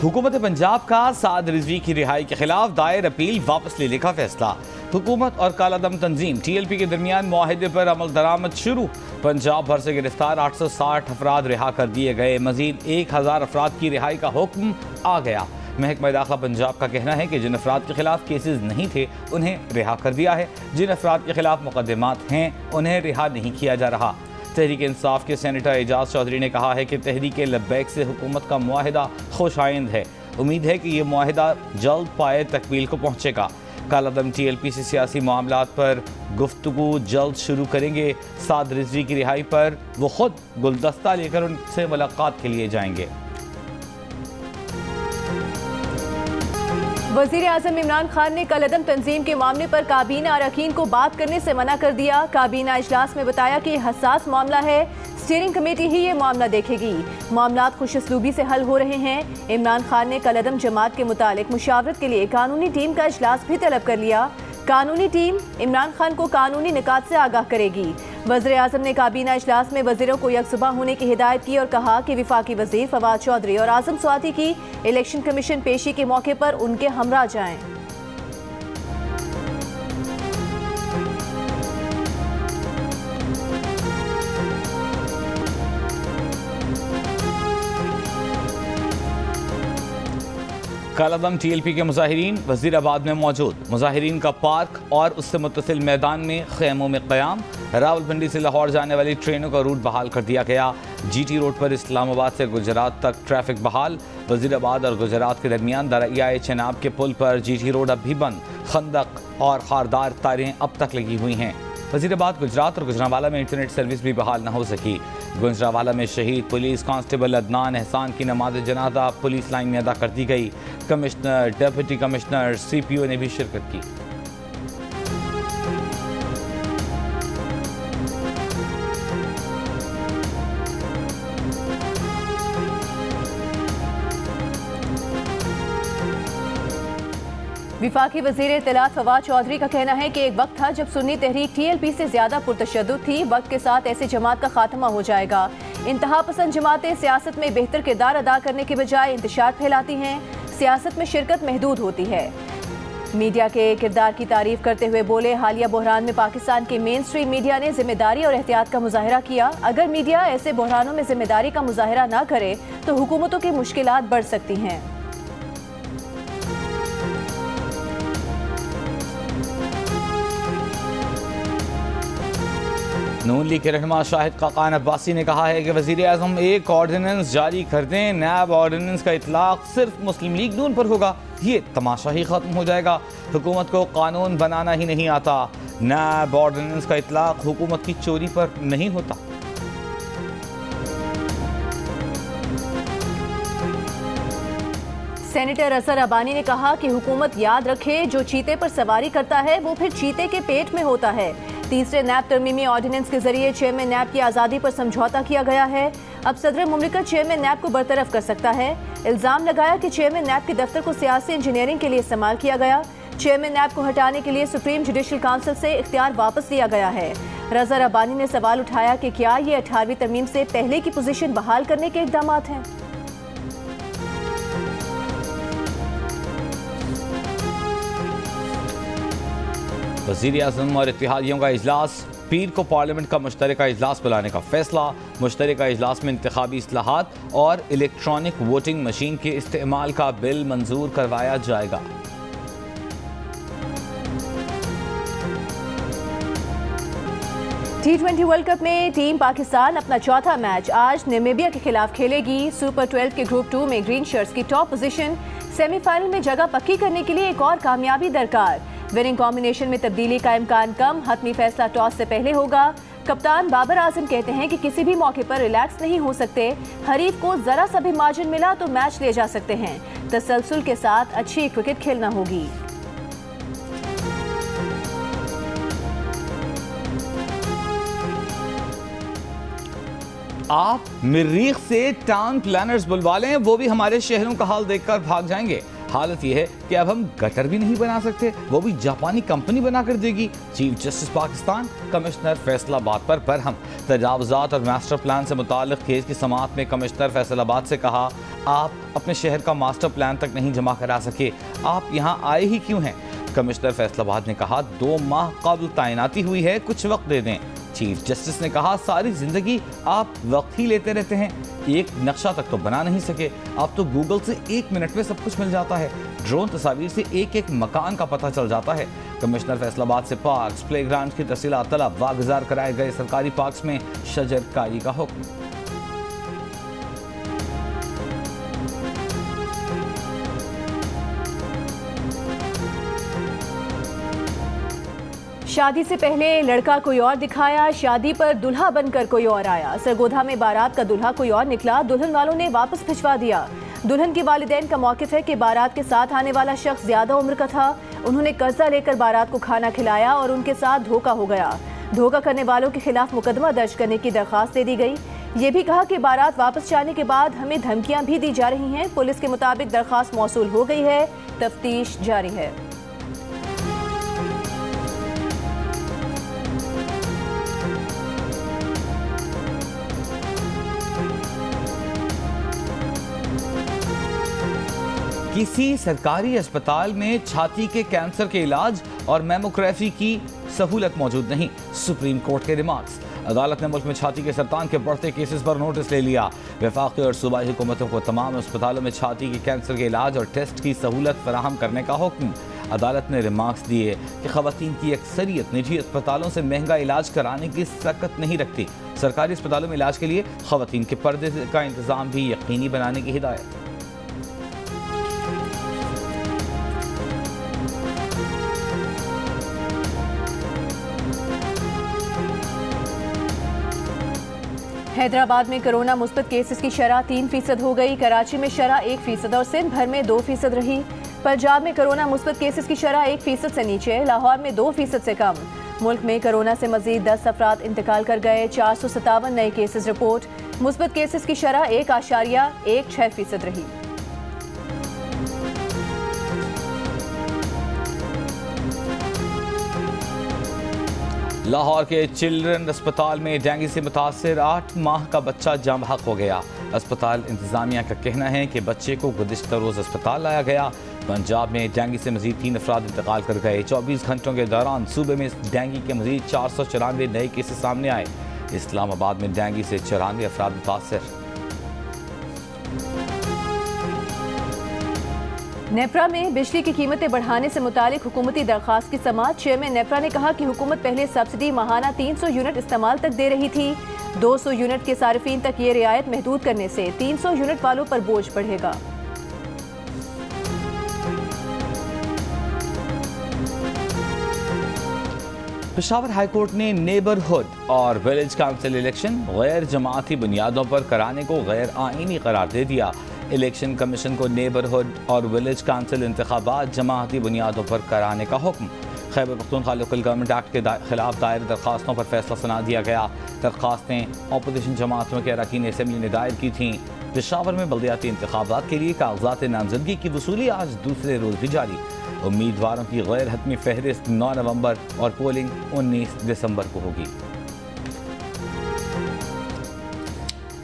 हुकूमत पंजाब का साद रिजवी की रिहाई के खिलाफ दायर अपील वापस लेने का फैसला। हुकूमत और कालादम तंजीम TLP के दरमियान मुआहदे पर अमल दरामद शुरू। पंजाब भर से गिरफ्तार 860 अफराद रिहा कर दिए गए। मजीद 1000 अफराद की रिहाई का हुक्म आ गया। महकमा दाखिला पंजाब का कहना है कि जिन अफराद के खिलाफ केसेस नहीं थे उन्हें रिहा कर दिया है। जिन अफराद के खिलाफ मुकदमात हैं उन्हें रिहा नहीं किया जा रहा। तहरीक इंसाफ के सेनेटर एजाज चौधरी ने कहा है कि तहरीक लब्बैक से हुकूमत का मुआहिदा खुशाइंद है। उम्मीद है कि ये मुआहिदा जल्द पाए तकमील को पहुँचेगा। कालादम TLP से सियासी मामलात पर गुफ्तगू जल्द शुरू करेंगे। साद रिजवी की रिहाई पर वो खुद गुलदस्ता लेकर उनसे मुलाकात के लिए जाएंगे। वज़ीर आज़म इमरान खान ने कालादम तंजीम के मामले पर काबीना अरकान को बात करने से मना कर दिया। काबीना इजलास में बताया कि हसास मामला है, स्टीयरिंग कमेटी ही ये मामला देखेगी। मामलात खुशअस्लूबी से हल हो रहे हैं। इमरान खान ने कालादम जमात के मुतालिक मुशावरत के लिए कानूनी टीम का इजलास भी तलब कर लिया। कानूनी टीम इमरान खान को कानूनी निकात से आगाह करेगी। वज़ीर आज़म ने काबीना इजलास में वज़ीरों को यकसुबा होने की हिदायत की और कहा कि वफाकी वज़ीर फवाद चौधरी और आज़म स्वाति की इलेक्शन कमीशन पेशी के मौके पर उनके हमरा जाएं। कालादम TLP के मुजाहिरीन वज़ीराबाद में मौजूद। मुजाहिरीन का पार्क और उससे मुत्तसिल मैदान में ख़ैमों में क़याम। रावलपिंडी से लाहौर जाने वाली ट्रेनों का रूट बहाल कर दिया गया। GT रोड पर इस्लामाबाद से गुजरात तक ट्रैफिक बहाल। वज़ीराबाद और गुजरात के दरमियान दरियाए चनाब के पुल पर GT रोड अब भी बंद। खंदक और खारदार तारें अब तक लगी हुई हैं। वज़ीराबाद, गुजरात और गुजरांवाला में इंटरनेट सर्विस भी बहाल न हो सकी। गुजरांवाला में शहीद पुलिस कांस्टेबल अदनान एहसान की नमाज जनाजा पुलिस लाइन में अदा कर दी गई। कमिश्नर, डिप्टी कमिश्नर, CPO ने भी शिरकत की। विफाकी वज़ीर इत्तलात फवाद चौधरी का कहना है कि एक वक्त था जब सुन्नी तहरीक TLP से ज्यादा पुरतशद्दुद थी। वक्त के साथ ऐसी जमात का खात्मा हो जाएगा। इंतहा पसंद जमातें सियासत में बेहतर किरदार अदा करने के बजाय इंतशार फैलाती हैं। सियासत में शिरकत महदूद होती है। मीडिया के किरदार की तारीफ करते हुए बोले, हालिया बहरान में पाकिस्तान के मेन स्ट्रीम मीडिया ने जिम्मेदारी और एहतियात का मुजाहरा किया। अगर मीडिया ऐसे बहरानों में जिम्मेदारी का मुजाहरा न करे तो हुकूमतों की मुश्किलात बढ़ सकती हैं। नून लीग के रहनुमा शाहिद खाकान अब्बासी ने कहा है कि वज़ीर आज़म एक ऑर्डिनेंस जारी कर दें, नैब ऑर्डिनेंस का इतलाक सिर्फ मुस्लिम लीग नून पर होगा, ये तमाशा ही ख़त्म हो जाएगा। हुकूमत को कानून बनाना ही नहीं आता। नैब ऑर्डिनेंस का इतलाक हुकूमत की चोरी पर नहीं होता। सेनेटर असर अबानी ने कहा कि हुकूमत याद रखे, जो चीते पर सवारी करता है वो फिर चीते के पेट में होता है। तीसरे नैब तरमीमी ऑर्डिनेंस के जरिए चेयरमैन नैब की आज़ादी पर समझौता किया गया है। अब सदर मुमलिकत चेयरमैन नैब को बरतरफ कर सकता है। इल्ज़ाम लगाया कि चेयरमैन नैब के दफ्तर को सियासी इंजीनियरिंग के लिए इस्तेमाल किया गया। चेयरमैन नैब को हटाने के लिए सुप्रीम जुडिशल काउंसिल से इख्तियार वापस लिया गया है। रज़ा रब्बानी ने सवाल उठाया कि क्या ये 18वीं तरमीम से पहले की पोजीशन बहाल करने के इक़दाम हैं। वज़ीर आज़म और इत्तेहादियों का इजलास। पीर को पार्लियामेंट का मुश्तरका इजलास बुलाने का फैसला। मुश्तरका इजलास में इंतखाबी इस्लाहात और इलेक्ट्रॉनिक वोटिंग मशीन के इस्तेमाल का बिल मंजूर करवाया जाएगा। T20 वर्ल्ड कप में टीम पाकिस्तान अपना चौथा मैच आज नामीबिया के खिलाफ खेलेगी। सुपर 12 के ग्रुप 2 में ग्रीन शर्ट्स की टॉप पोजीशन। सेमीफाइनल में जगह पक्की करने के लिए एक और कामयाबी दरकार। विनिंग कॉम्बिनेशन में तब्दीली का इम्कान कम। हतमी फैसला टॉस से पहले होगा। कप्तान बाबर आजम कहते हैं कि किसी भी मौके पर रिलैक्स नहीं हो सकते। हरीफ को जरा सा भी मार्जिन मिला तो मैच ले जा सकते हैं। तसलसल के साथ अच्छी क्रिकेट खेलना होगी। आप मरीख से टाउन प्लानर्स बुलवा लें, वो भी हमारे शहरों का हाल देखकर भाग जाएंगे। हालत यह है कि अब हम गटर भी नहीं बना सकते, वो भी जापानी कंपनी बना कर देगी। Chief justice Pakistan commissioner Faisalabad पर बरहम। तजावुजात और मास्टर प्लान से मुताल्लिक केस की समाअत में कमिश्नर फैसलाबाद से कहा, आप अपने शहर का मास्टर प्लान तक नहीं जमा करा सके, आप यहाँ आए ही क्यों हैं? कमिश्नर फैसलाबाद ने कहा, 2 माह कबल तैनाती हुई है, कुछ वक्त दे दें। चीफ जस्टिस ने कहा, सारी जिंदगी आप वक्त ही लेते रहते हैं, एक नक्शा तक तो बना नहीं सके, अब तो गूगल से 1 मिनट में सब कुछ मिल जाता है, ड्रोन तस्वीर से एक एक मकान का पता चल जाता है। कमिश्नर फैसलाबाद से पार्क्स, प्लेग्राउंड की तफसीलात तलब, वागुजार कराए गए सरकारी पार्क्स में शजरकारी का हुक्म। शादी से पहले लड़का कोई और दिखाया, शादी पर दुल्हा बनकर कोई और आया। सरगोधा में बारात का दुल्हा कोई और निकला, दुल्हन वालों ने वापस भिजवा दिया। दुल्हन के वालिदैन का मौकिफ है कि बारात के साथ आने वाला शख्स ज्यादा उम्र का था, उन्होंने कर्जा लेकर बारात को खाना खिलाया और उनके साथ धोखा हो गया। धोखा करने वालों के खिलाफ मुकदमा दर्ज करने की दरखास्त दे दी गई। ये भी कहा कि बारात वापस जाने के बाद हमें धमकियां भी दी जा रही हैं। पुलिस के मुताबिक दरखास्त मौसूल हो गई है, तफ्तीश जारी है। किसी सरकारी अस्पताल में छाती के कैंसर के इलाज और मेमोग्राफी की सहूलत मौजूद नहीं, सुप्रीम कोर्ट के रिमार्क्स। अदालत ने मुल्क में छाती के सरतान के बढ़ते केसेस पर नोटिस ले लिया। वफाकी और सूबाई हुकूमतों को तमाम अस्पतालों में छाती के कैंसर के इलाज और टेस्ट की सहूलत फराहम करने का हुक्म। अदालत ने रिमार्क्स दिए कि खवातीन की अक्सरियत निजी अस्पतालों से महंगा इलाज कराने की सकत नहीं रखती। सरकारी अस्पतालों में इलाज के लिए खवातीन के पर्दे का इंतजाम भी यकीनी बनाने की हिदायत। हैदराबाद में कोरोना मुस्बत केसेस की शरह 3% हो गई। कराची में शरह 1% और सिंध भर में 2% रही। पंजाब में कोरोना मुस्बत केसेस की शरह 1% से नीचे, लाहौर में 2% से कम। मुल्क में कोरोना से मजीद 10 अफराद इंतकाल कर गए। 457 नए केसेस रिपोर्ट। मुस्बत केसेस की शरह 1.16% रही। लाहौर के चिल्ड्रन अस्पताल में डेंगू से मुतासर 8 माह का बच्चा जाँ बहक हो गया। अस्पताल इंतजामिया का कहना है कि बच्चे को गुज़िश्ता रोज़ अस्पताल लाया गया। पंजाब में डेंगू से मजीद 3 अफराद इंतकाल कर गए। 24 घंटों के दौरान सूबे में डेंगू के मजीद 494 नए केसेस सामने आए। इस्लामाबाद में डेंगू से 94 अफराद मुतासर। नेप्रा में बिजली की कीमतें बढ़ाने से मुतालिक हुकूमती दरखास्त की समाअत। चेयरमैन नेप्रा ने कहा कि हुकूमत पहले सब्सिडी माहाना 300 यूनिट इस्तेमाल तक दे रही थी। 200 यूनिट के सारिफीन तक ये रियायत महदूद करने से 300 यूनिट वालों पर बोझ बढ़ेगा। पेशावर हाईकोर्ट ने नेबरहुड और विलेज काउंसिल इलेक्शन गैर जमाती बुनियादों पर कराने को गैर आईनी करार दे दिया। इलेक्शन कमीशन को नेबरहुड और विलेज काउंसिल इंतखाबात जमाती बुनियादों पर कराने का हुक्म। Khyber Pakhtunkhwa local government act के खिलाफ दायर दरखास्तों पर फैसला सुना दिया गया। दरखास्तें अपोजिशन जमातों के अरकान असम्बली ने दायर की थीं। पेशावर में बल्दियाती इंतखाबात के लिए कागजात नामजदगी की वसूली आज दूसरे रोज भी जारी। उम्मीदवारों की गैर हतमी फहरिस्त 9 नवंबर और पोलिंग 19 दिसंबर को होगी।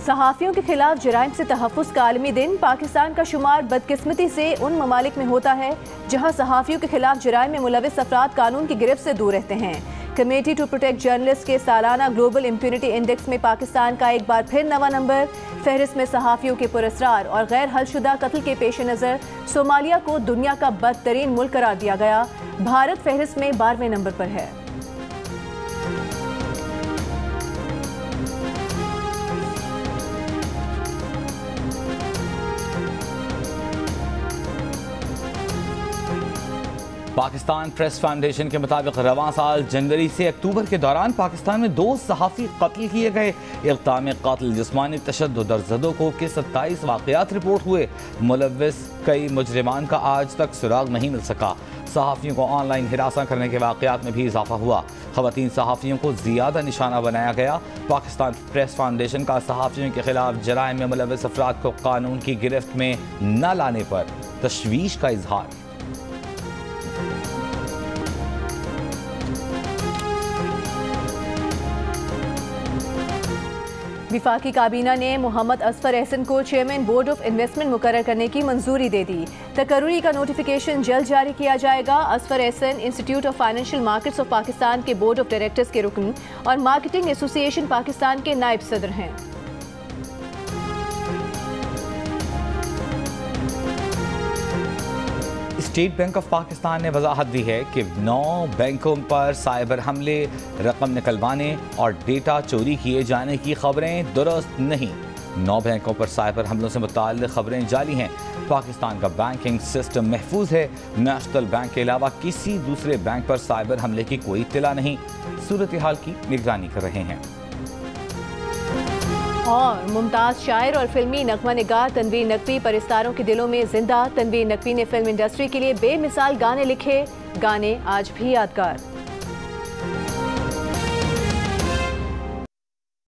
सहाफ़ियों के खिलाफ जराइम से तहफ़्फ़ुज़ का आलमी दिन। पाकिस्तान का शुमार बदकिस्मती से उन ममालिक में होता है जहाँ सहाफ़ियों के खिलाफ जराइम में मुलविस अफराद कानून की गिरफ्त से दूर रहते हैं। कमेटी टू प्रोटेक्ट जर्नलिस्ट के सालाना ग्लोबल इम्प्यूनिटी इंडेक्स में पाकिस्तान का एक बार फिर 9वां नंबर। फहरिस्त में सहाफ़ियों के पुरस्कार और गैर हलशुदा कत्ल के पेश नज़र सोमालिया को दुनिया का बदतरीन मुल्क करार दिया गया। भारत फहरिस्त में 12वें नंबर पर है। पाकिस्तान प्रेस फाउंडेशन के मुताबिक रवां साल जनवरी से अक्टूबर के दौरान पाकिस्तान में 2 सहाफ़ी कत्ल किए गए। इक़्ताम क़त्ल, जिस्मानी तशद्दुद और ज़दोकों के 27 वाक़यात रिपोर्ट हुए। मुलव्विस कई मुजरिमान का आज तक सुराग नहीं मिल सका। सहाफ़ियों को ऑनलाइन हिरासा करने के वाक़यात में भी इजाफा हुआ। ख़वातीन सहाफ़ियों को ज़्यादा निशाना बनाया गया। पाकिस्तान प्रेस फाउंडेशन का सहाफ़ियों के खिलाफ जराइम में मुलव्विस अफराद को कानून की गिरफ्त में न लाने पर तशवीश का इजहार। विफाकी काबीना ने मोहम्मद असफर एहसन को चेयरमैन बोर्ड ऑफ इन्वेस्टमेंट मुकर्रर करने की मंजूरी दे दी। तकर्रुरी का नोटिफिकेशन जल्द जारी किया जाएगा। Asfar Ehsan institute of financial markets of Pakistan के बोर्ड ऑफ डायरेक्टर्स के रुकन और मार्केटिंग एसोसिएशन पाकिस्तान के नायब सदर हैं। स्टेट बैंक ऑफ पाकिस्तान ने वजाहत दी है कि 9 बैंकों पर साइबर हमले, रकम निकलवाने और डेटा चोरी किए जाने की खबरें दुरुस्त नहीं। 9 बैंकों पर साइबर हमलों से मुताल्लिक़ खबरें जाली हैं। पाकिस्तान का बैंकिंग सिस्टम महफूज है। नेशनल बैंक के अलावा किसी दूसरे बैंक पर साइबर हमले की कोई इत्तला नहीं। सूरत हाल की निगरानी कर रहे हैं। और मुमताज़ शायर और फिल्मी नगमा निगार तनवीर नकवी परिस्तारों के दिलों में जिंदा। तनवीर नकवी ने फिल्म इंडस्ट्री के लिए बेमिसाल गाने लिखे। गाने आज भी यादगार।